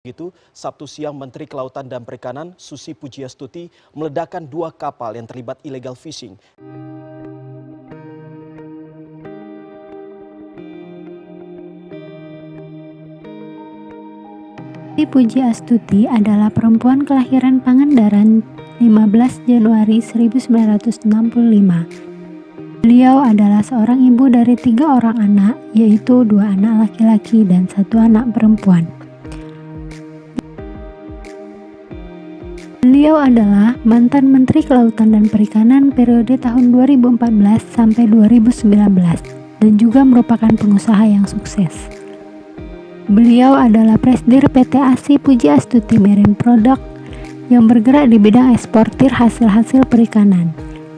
Itu Sabtu siang Menteri Kelautan dan Perikanan Susi Pujiastuti meledakkan 2 kapal yang terlibat illegal fishing. Susi Pujiastuti adalah perempuan kelahiran Pangandaran 15 Januari 1965. Beliau adalah seorang ibu dari 3 orang anak, yaitu 2 anak laki-laki dan 1 anak perempuan. Beliau adalah mantan Menteri Kelautan dan Perikanan periode tahun 2014 sampai 2019 dan juga merupakan pengusaha yang sukses. Beliau adalah Presidir PT ASI Pujiastuti Marine Product yang bergerak di bidang eksportir hasil-hasil perikanan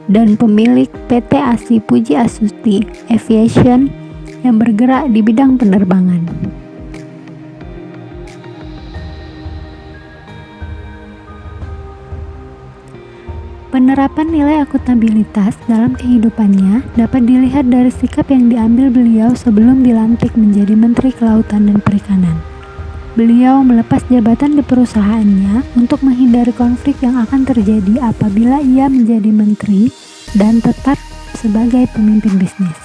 dan pemilik PT ASI Pujiastuti Aviation yang bergerak di bidang penerbangan. Penerapan nilai akuntabilitas dalam kehidupannya dapat dilihat dari sikap yang diambil beliau sebelum dilantik menjadi Menteri Kelautan dan Perikanan. Beliau melepas jabatan di perusahaannya untuk menghindari konflik yang akan terjadi apabila ia menjadi menteri dan tetap sebagai pemimpin bisnis.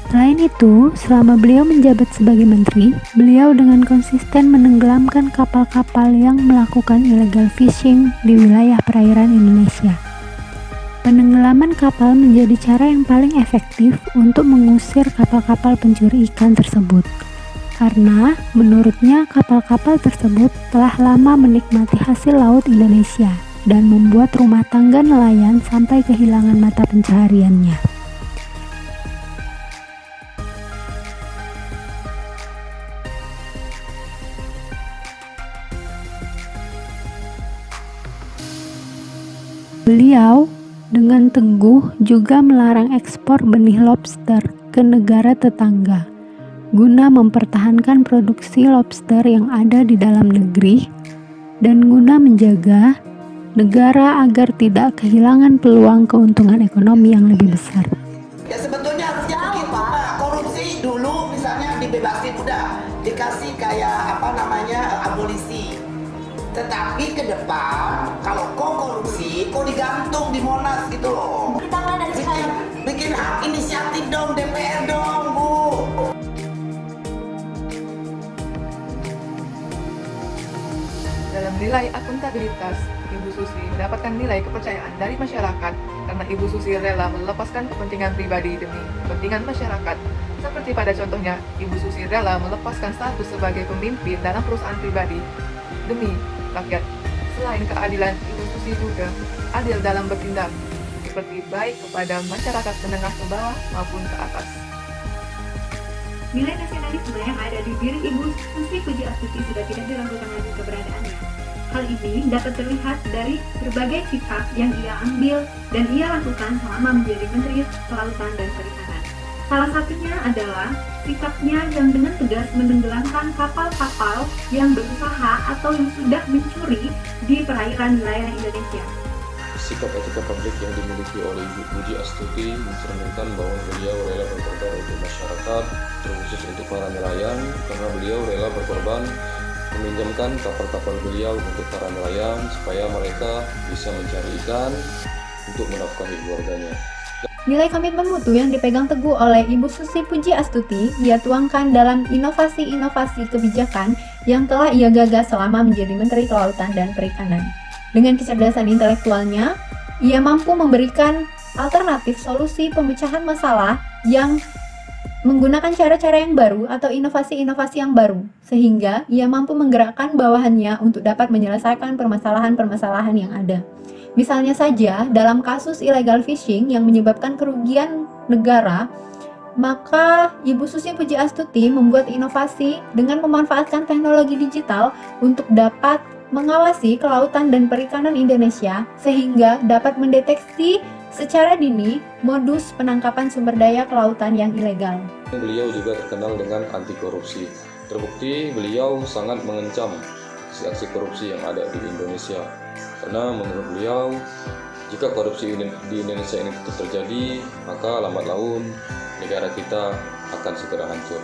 Selain itu, selama beliau menjabat sebagai menteri, beliau dengan konsisten menenggelamkan kapal-kapal yang melakukan illegal fishing di wilayah perairan Indonesia. Penenggelaman kapal menjadi cara yang paling efektif untuk mengusir kapal-kapal pencuri ikan tersebut. Karena menurutnya kapal-kapal tersebut telah lama menikmati hasil laut Indonesia dan membuat rumah tangga nelayan sampai kehilangan mata pencahariannya. Beliau dengan teguh juga melarang ekspor benih lobster ke negara tetangga guna mempertahankan produksi lobster yang ada di dalam negeri dan guna menjaga negara agar tidak kehilangan peluang keuntungan ekonomi yang lebih besar. Ya sebetulnya harusnya begitu Pak. Korupsi dulu misalnya dibebasin udah dikasih kayak abolisi. Tetapi ke depan kalau kau korupsi, kau digantung di Monas gitu loh. Bikin hak inisiatif dong DPR dong Bu. Dalam nilai akuntabilitas, Ibu Susi mendapatkan nilai kepercayaan dari masyarakat karena Ibu Susi rela melepaskan kepentingan pribadi demi kepentingan masyarakat. Seperti pada contohnya, Ibu Susi rela melepaskan status sebagai pemimpin dalam perusahaan pribadi demi rakyat. Selain keadilan, Ibu Susi juga adil dalam bertindak, seperti baik kepada masyarakat menengah ke bawah maupun ke atas. Nilai nasionalisme yang ada di diri Ibu Susi Pujiastuti sudah tidak diragukan lagi keberadaannya. Hal ini dapat terlihat dari berbagai sikap yang ia ambil dan ia lakukan selama menjadi Menteri Kelautan dan Perikanan. Salah satunya adalah sikapnya yang dengan tegas menenggelamkan kapal-kapal yang berusaha atau yang sudah mencuri di perairan wilayah Indonesia. Sikap etika publik yang dimiliki oleh Ibu Pujiastuti mencerminkan bahwa beliau rela berkorban untuk masyarakat, terkhusus untuk para nelayan, karena beliau rela berkorban meminjamkan kapal-kapal beliau untuk para nelayan supaya mereka bisa mencari ikan untuk menafkahi keluarganya. Nilai komitmen mutu yang dipegang teguh oleh Ibu Susi Pujiastuti ia tuangkan dalam inovasi-inovasi kebijakan yang telah ia gagas selama menjadi Menteri Kelautan dan Perikanan. Dengan kecerdasan intelektualnya, ia mampu memberikan alternatif solusi pemecahan masalah yang menggunakan cara-cara yang baru atau inovasi-inovasi yang baru, sehingga ia mampu menggerakkan bawahannya untuk dapat menyelesaikan permasalahan-permasalahan yang ada. Misalnya saja, dalam kasus illegal fishing yang menyebabkan kerugian negara, maka Ibu Susi Pujiastuti membuat inovasi dengan memanfaatkan teknologi digital untuk dapat mengawasi kelautan dan perikanan Indonesia sehingga dapat mendeteksi secara dini modus penangkapan sumber daya kelautan yang ilegal. Beliau juga terkenal dengan anti korupsi. Terbukti beliau sangat mengencam aksi korupsi yang ada di Indonesia. Karena menurut beliau, jika korupsi di Indonesia ini terjadi, maka lambat laun negara kita akan segera hancur.